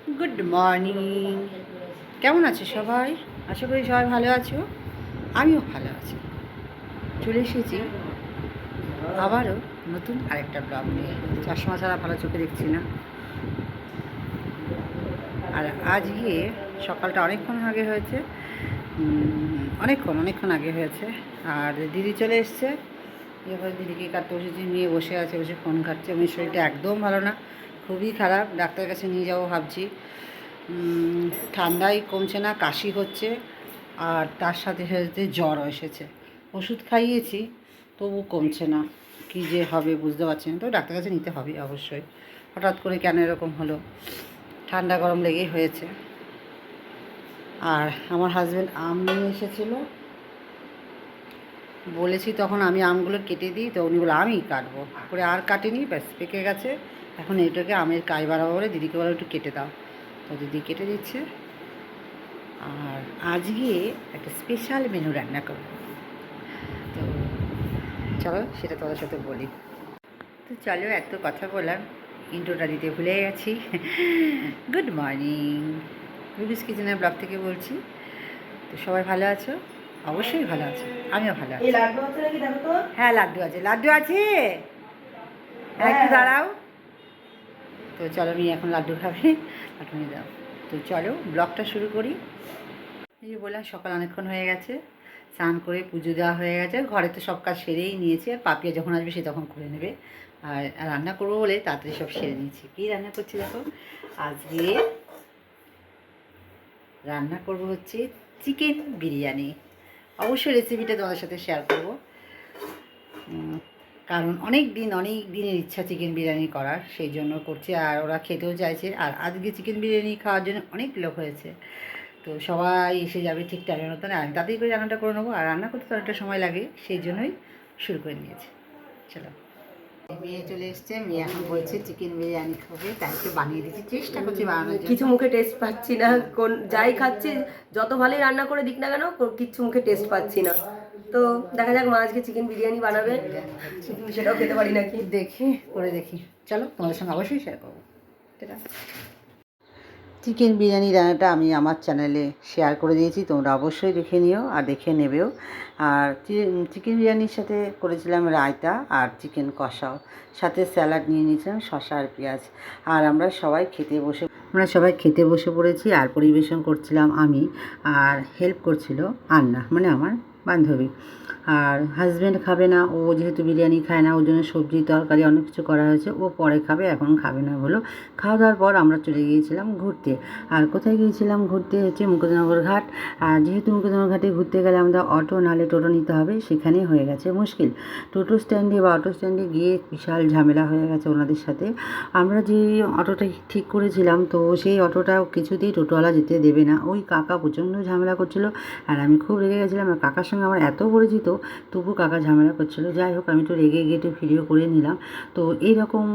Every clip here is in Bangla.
Good morning. কেমন আছো সবাই? আশা করি সবাই ভালো আছো। আমিও ভালো আছি। চলে এসেছি আবারও নতুন আরেকটা ব্লগ নিয়ে। চশমা ছাড়া ভালো চোখে দেখছি না। আর আজ গিয়ে সকালটা অনেকক্ষণ আগে হয়েছে, অনেকক্ষণ আগে হয়েছে। আর দিদি চলে এসছে। এবার দিদিকে কাটতে বসেছি, নিয়ে বসে আছে, বসে ফোন ঘাটছে। আমার শরীরটা একদম ভালো না, খুবই খারাপ। ডাক্তারের কাছে নিয়ে যাবো ভাবছি। ঠান্ডাই কমছে না, কাশি হচ্ছে, আর তার সাথে সাথে জ্বরও এসেছে। ওষুধ খাইয়েছি, তবু কমছে না। কী যে হবে বুঝতে পারছি না। তো ডাক্তারের কাছে নিতে হবে অবশ্যই। হঠাৎ করে কেন এরকম হলো? ঠান্ডা গরম লেগেই হয়েছে। আর আমার হাজব্যান্ড আম নিয়ে এসেছিলো, বলেছি তখন আমি আমগুলো কেটে দিই, তো উনি বলে আমি কাটবো করে, আর কাটেনি, ব্যাস পেকে গেছে। এখন এইটাকে আমের কাই বাড়াবো বলে দিদিকে বলে একটু কেটে দাও, তো দিদি কেটে দিচ্ছে। আর আজকে একটা স্পেশাল মেনু রান্না করব, তো চলো সেটা তোমাদের সাথে বলি। তো চলো, এত কথা বললাম, ইন্ট্রোটা দিতে ভুলে গেছি। গুড মর্নিং, রুবিস কিচেনের ব্লগ থেকে বলছি। তো সবাই ভালো আছো? অবশ্যই ভালো আছে, আমিও ভালো আছি। হ্যাঁ, লাড্ডু আছে, লাড্ডু আছে। হ্যাঁ, একটু দাঁড়াও। তো চলো, আমি এখন লাড্ডু খাবে, লাড্ডু নিয়ে দাও। তো চলো ব্লগটা শুরু করি। এই যে বললাম, সকাল অনেকক্ষণ হয়ে গেছে, স্নান করে পুজো দেওয়া হয়ে গেছে, ঘরে তো সব কাজ সেরেই নিয়েছি। আর পাপিয়া যখন আসবে সে তখন করে নেবে। আর রান্না করবো বলে তাড়াতাড়ি সব সেরে নিয়েছি। কী রান্না করছি দেখো, আজকে রান্না করব হচ্ছে চিকেন বিরিয়ানি। অবশ্যই রেসিপিটা তোমাদের সাথে শেয়ার করব, কারণ অনেক দিনের ইচ্ছা চিকেন বিরিয়ানি করার, সেই জন্য করছি। আর ওরা খেতেও চাইছে। আর আজকে চিকেন বিরিয়ানি খাওয়ার জন্য অনেক লোক হয়েছে, তো সবাই এসে যাবে ঠিক টাইমের মতন। আমি তাড়াতাড়ি করে রান্নাটা করে নেবো, আর রান্না করতে তো অনেকটা সময় লাগে, সেই জন্যই শুরু করে নিয়েছি। চলো, মেয়ে চলে এসছে, মেয়ে এখন বলছে চিকেন বিরিয়ানি খাবে, তাই একটু বানিয়ে দিচ্ছি, চেষ্টা করছি বানানোর জন্য। কিছু মুখে টেস্ট পাচ্ছি না, কোন যাই খাচ্ছি, যত ভালোই রান্না করে দিক না কেন, কিচ্ছু মুখে টেস্ট পাচ্ছি না। তো দেখা যাক, মা আজকে চিকেন বিরিয়ানি বানাবে, সেটাও খেতে পারি নাকি, দেখি করে দেখি। চলো, তোমাদের সঙ্গে অবশ্যই শেয়ার করবো। চিকেন বিরিয়ানি রান্নাটা আমি আমার চ্যানেলে শেয়ার করে দিয়েছি, তোমরা অবশ্যই দেখে নিও আর দেখে নেবেও। আর চিকেন বিরিয়ানির সাথে করেছিলাম রায়তা আর চিকেন কষাও, সাথে স্যালাড নিয়ে নিয়েছিলাম, শসা আর পেঁয়াজ। আর আমরা সবাই খেতে বসে পড়েছি। আর পরিবেশন করছিলাম আমি, আর হেল্প করছিল আন্না, মানে আমার বান্ধবী। আর হাজব্যান্ড খাবে না, ও যেহেতু বিরিয়ানি খায় না, ওর জন্য সবজি তরকারি অনেক কিছু করা হয়েছে। ও পরে খাবে, এখন খাবে না বলো। খাওয়া দাওয়ার পর আমরা চলে গিয়েছিলাম ঘুরতে। আর কোথায় গিয়েছিলাম ঘুরতে, হচ্ছে মুকুন্দনগর ঘাট। আর যেহেতু মুকুন্দনগর ঘাটে ঘুরতে গেলে আমাদের অটো নালে টোটো নিতে হবে, সেখানে হয়ে গেছে মুশকিল। টোটো স্ট্যান্ডে বা অটো স্ট্যান্ডে গিয়ে বিশাল ঝামেলা হয়ে গেছে ওনাদের সাথে। আমরা যে অটোটা ঠিক করেছিলাম, তো সেই অটোটা কিছুতেই টোটোওয়ালা যেতে দেবে না। ওই কাকা প্রচণ্ড ঝামেলা করছিল, আর আমি খুব রেগে গেছিলাম। আর কাকার সঙ্গে আমার এত পরিচিত, তবু কাকা ঝামেলা করছিল। যাই হোক, আমি তো রেগে গিয়ে একটু ভিডিও করে নিলাম। তো এইরকম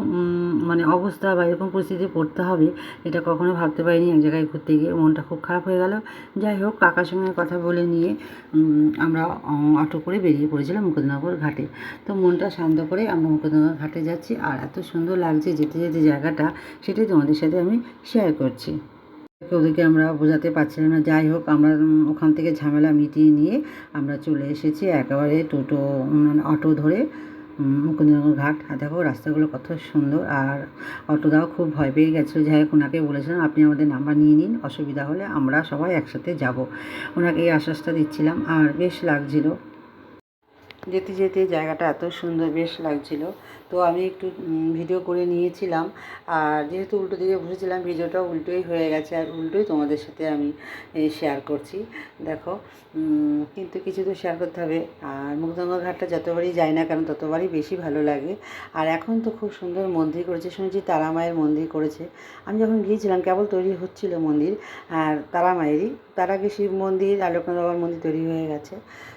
মানে অবস্থা বা এরকম পরিস্থিতিতে পড়তে হবে, এটা কখনো ভাবতে পারিনি। এক জায়গায় ঘুরতে গিয়ে মনটা খুব খারাপ হয়ে গেল। যাই হোক, কাকার সঙ্গে কথা বলে নিয়ে আমরা অটো করে বেরিয়ে পড়েছিলাম মুকুন্দনগর ঘাটে। তো মনটা শান্ত করে আমরা মুকুন্দনগর ঘাটে যাচ্ছি। আর এত সুন্দর লাগছে যেতে যেতে জায়গাটা, সেটাই তোমাদের সাথে আমি শেয়ার করছি। ওদেরকে আমরা বোঝাতে পারছিলাম না। যাই হোক, আমরা ওখান থেকে ঝামেলা মিটিয়ে নিয়ে আমরা চলে এসেছি একেবারে টোটো অটো ধরে মুকুন্দনগর ঘাট। আর দেখো রাস্তাগুলো কত সুন্দর। আর অটোদাও খুব ভয় পেয়ে গেছিলো। যাই হোক, ওনাকে বলেছিলাম আপনি আমাদের নাম্বার নিয়ে নিন, অসুবিধা হলে আমরা সবাই একসাথে যাব। ওনাকে এই আশ্বাসটা দিচ্ছিলাম। আর বেশ লাগছিলো যেতে যেতে, জায়গাটা এত সুন্দর, বেশ লাগছিল। তো আমি একটু ভিডিও করে নিয়েছিলাম। আর যেহেতু উল্টো দিকে বসেছিলাম, ভিডিওটাও উল্টোই হয়ে গেছে, আর উল্টোই তোমাদের সাথে আমি শেয়ার করছি। দেখো, কিন্তু কিছু তো শেয়ার করতে হবে। আর মুকুন্দনগর ঘাটটা যতবারই যাই না কেন, ততবারই বেশি ভালো লাগে। আর এখন তো খুব সুন্দর মন্দির করেছে, শুনেছি তারা মায়ের মন্দির করেছে। আমি যখন গিয়েছিলাম কেবল তৈরি হচ্ছিল মন্দির, আর তারা মায়েরই। তার আগে শিব মন্দির আর লোকনাথ বাবার মন্দির তৈরি হয়ে গেছে,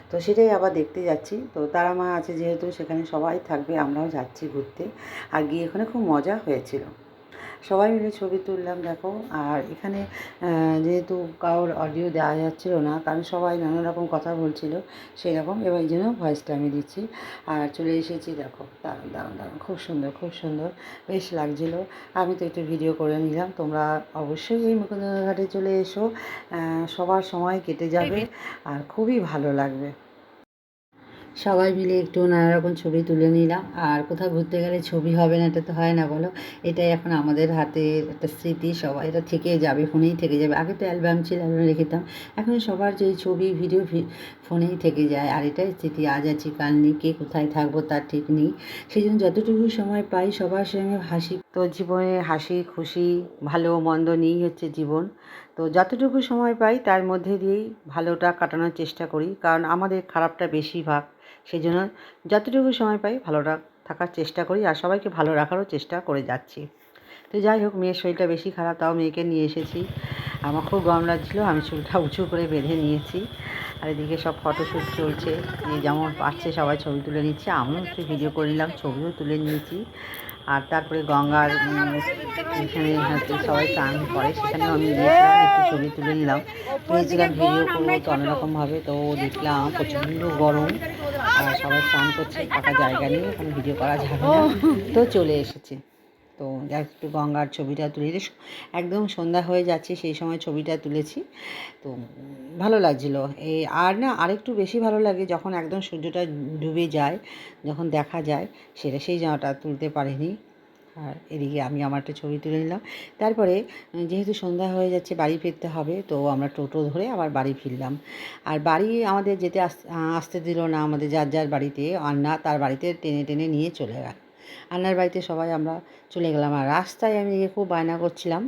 তো সেটাই আবার দেখতে যাচ্ছি। তো তারা মা আছে যেহেতু, সেখানে সবাই থাকবে, আমরাও যাচ্ছি ঘুরতে। আর গিয়ে ওখানে খুব মজা হয়েছিল। সবাই মিলে ছবি তুললাম দেখো। আর এখানে যেহেতু কারোর অডিও দেওয়া যাচ্ছিলো না, কারণ সবাই নানা রকম কথা বলছিল সেই রকম, এবার এই জন্য ভয়েসটা আমি দিচ্ছি। আর চলে এসেছি দেখো, দারুণ দারুণ দারুণ, খুব সুন্দর খুব সুন্দর, বেশ লাগছিলো। আমি তো একটু ভিডিও করে নিলাম। তোমরা অবশ্যই এই মুকুন্দনগর ঘাটে চলে এসো, সবার সময় কেটে যাবে আর খুবই ভালো লাগবে। সবাই মিলে একটু নানা রকম ছবি তুলে নিলাম। আর কোথাও ঘুরতে গেলে ছবি হবে না, এটা তো হয় না বলো। এটাই এখন আমাদের হাতের একটা স্মৃতি, সবাই এটা থেকে যাবে, ফোনেই থেকে যাবে। আগে তো অ্যালবাম ছিল, অ্যালবামে রেখেতাম, এখন সবার যে ছবি ভিডিও ফোনেই থেকে যায়। আর এটাই স্মৃতি, আজ আছি কাল নেই, কে কোথায় থাকবো তার ঠিক নেই। সেই জন্য যতটুকু সময় পাই সবার সঙ্গে হাসি, তো জীবনে হাসি খুশি ভালো মন্দ নিয়েই হচ্ছে জীবন। তো যতটুকু সময় পাই তার মধ্যে দিয়েই ভালোটা কাটানোর চেষ্টা করি, কারণ আমাদের খারাপটা বেশিরভাগ। সেই জন্য যতটুকু সময় পাই ভালোটা থাকার চেষ্টা করি, আর সবাইকে ভালো রাখারও চেষ্টা করে যাচ্ছি। তো যাই হোক, মেয়ের শরীরটা বেশি খারাপ, তাও মেয়েকে নিয়ে এসেছি। আমার খুব গরম লাগছিলো, আমি চুলটা উঁচু করে বেঁধে নিয়েছি। আর এদিকে সব ফটোশ্যুট চলছে, যেমন পারছে সবাই ছবি তুলে নিচ্ছে, আমিও একটু ভিডিও করে নিলাম, ছবিও তুলে নিয়েছি। আর তারপরে গঙ্গার এখানে হচ্ছে সবাই স্নান করে, সেখানেও আমি গিয়েছিলাম, একটু ছবি তুলে নিলাম। গিয়েছিলাম ভিডিও করবো তো অন্যরকমভাবে, তো দেখলাম প্রচণ্ড গরম আর সবাই স্নান করছে, ফাঁকা জায়গা নিয়ে ওখানে ভিডিও করা যাবে না, তো চলে এসেছি। তো একটু গঙ্গার ছবিটা তুলে, একদম সন্ধ্যা হয়ে যাচ্ছে সেই সময় ছবিটা তুলেছি। তো ভালো লাগছিলো। আর না, আরেকটু বেশি ভালো লাগে যখন একদম সূর্যটা ডুবে যায়, যখন দেখা যায় সেটা, সেই জায়গাটা তুলতে পারিনি। আর এদিকে আমি আমারটা ছবি তুলে নিলাম। তারপরে যেহেতু সন্ধ্যা হয়ে যাচ্ছে, বাড়ি ফিরতে হবে, তো আমরা টোটো ধরে আবার বাড়ি ফিরলাম। আর বাড়ি আমাদের যেতে আসতে দিল না, আমাদের যার যার বাড়িতে, আন্না তার বাড়িতে টেনে টেনে নিয়ে চলে গেল। আন্নার বাড়িতে সবাই আমরা চলে গেলাম। আর রাস্তায় আমি খুব বায়না করছিলাম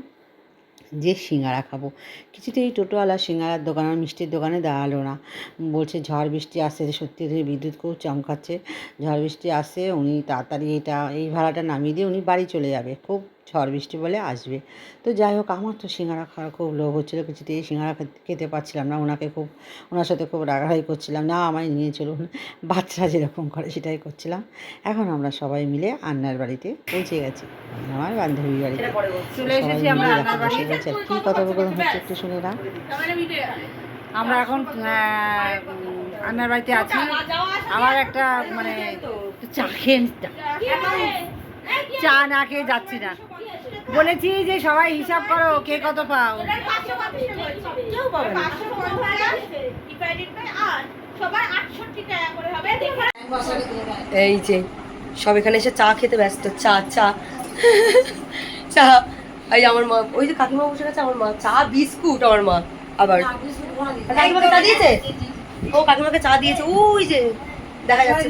যে সিঙ্গারা খাবো, কিছুতেই টোটোওয়ালা সিঙ্গারার দোকান আর মিষ্টির দোকানে দাঁড়ালো না। বলছে ঝড় বৃষ্টি আসছে, সত্যি বিদ্যুৎ খুব চমকাচ্ছে, ঝড় বৃষ্টি আসছে, উনি তাড়াতাড়ি এই ভাড়াটা নামিয়ে দিয়ে উনি বাড়ি চলে যাবে, খুব ঝড় বৃষ্টি বলে আসবে। তো যাই হোক, আমার তো সিঙ্গারা খাওয়ার খুব লোভ হচ্ছিলো, কিছুতেই সিঙ্গারা খেতে পারছিলাম না। ওনার সাথে খুব রাগারাগি করছিলাম, না আমায় নিয়ে চলুন, বাচ্চারা যেরকম করে সেটাই করছিলাম। এখন আমরা সবাই মিলে আন্নার বাড়িতে পৌঁছে গেছি, আমার বান্ধবীর বাড়িতে। চলে সবাই এসেছি মিলে আমরা দেখো বসে গেছে, আর কী কথোপকথন হচ্ছে একটু শুনে না। আমরা এখন আন্নার বাড়িতে আছি। আমার একটা মানে চা খেয়ে চা না খেয়ে যাচ্ছি না। বলেছি যে সবাই হিসাব করো কে কত পাও। এই যে সব এখানে এসে চা খেতে ব্যস্ত, চা চা চা। এই আমার মা, ওই যে কাকিমা বসে গেছে, আমার মা চা বিস্কুট, আমার মা আবার কাকিমাকে চা দিয়েছে, ও কাকিমাকে চা দিয়েছে, ওই যে দেখা যাচ্ছে।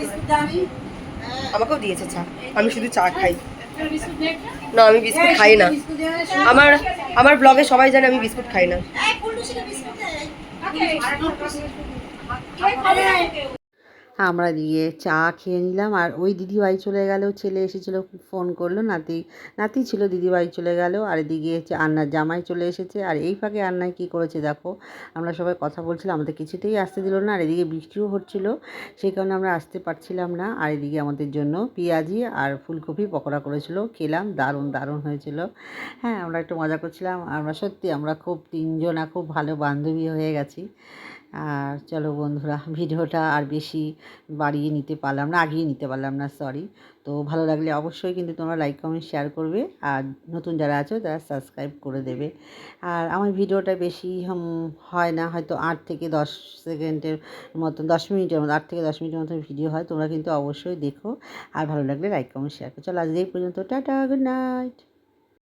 আমাকেও দিয়েছে চা, আমি শুধু চা খাই না, আমি বিস্কুট খাই না। আমার আমার ব্লগে সবাই জানে আমি বিস্কুট খাই না। আমরা দিয়ে চা খেয়ে নিলাম। আর ওই দিদিভাই চলে গেল, ছেলে এসেছিলো, ফোন করলো, নাতি ছিল, দিদিভাই চলে গেল। আর এদিকে হচ্ছে আন্নার জামাই চলে এসেছে। আর এই ফাঁকে আন্নায় কী করেছে দেখো, আমরা সবাই কথা বলছিলাম, আমাদের কিছুতেই আসতে দিল না। আর এদিকে বৃষ্টিও হচ্ছিলো, সেই কারণে আমরা আসতে পারছিলাম না। আর এদিকে আমাদের জন্য পেঁয়াজি আর ফুলকপি পকোড়া করেছিল, খেলাম, দারুণ দারুণ হয়েছিল। হ্যাঁ, আমরা একটু মজা করছিলাম। আমরা খুব তিনজনা খুব ভালো বান্ধবী হয়ে গেছি। আর চলো বন্ধুরা, ভিডিওটা আর বেশি বাড়িয়ে নিতে পারলাম না, আগিয়ে নিতে পারলাম না, সরি। তো ভালো লাগলে অবশ্যই কিন্তু তোমরা লাইক কমেন্ট শেয়ার করবে, আর নতুন যারা আছো তারা সাবস্ক্রাইব করে দেবে। আর আমার ভিডিওটা বেশি হয় না, হয়তো 8 থেকে 10 সেকেন্ডের মতন, 10 মিনিটের মতো, 8 থেকে 10 মিনিটের মতো ভিডিও হয়। তোমরা কিন্তু অবশ্যই দেখো, আর ভালো লাগলে লাইক কমেন্ট শেয়ার করো। চলো আজকে এই পর্যন্ত, টাটা, গুড নাইট।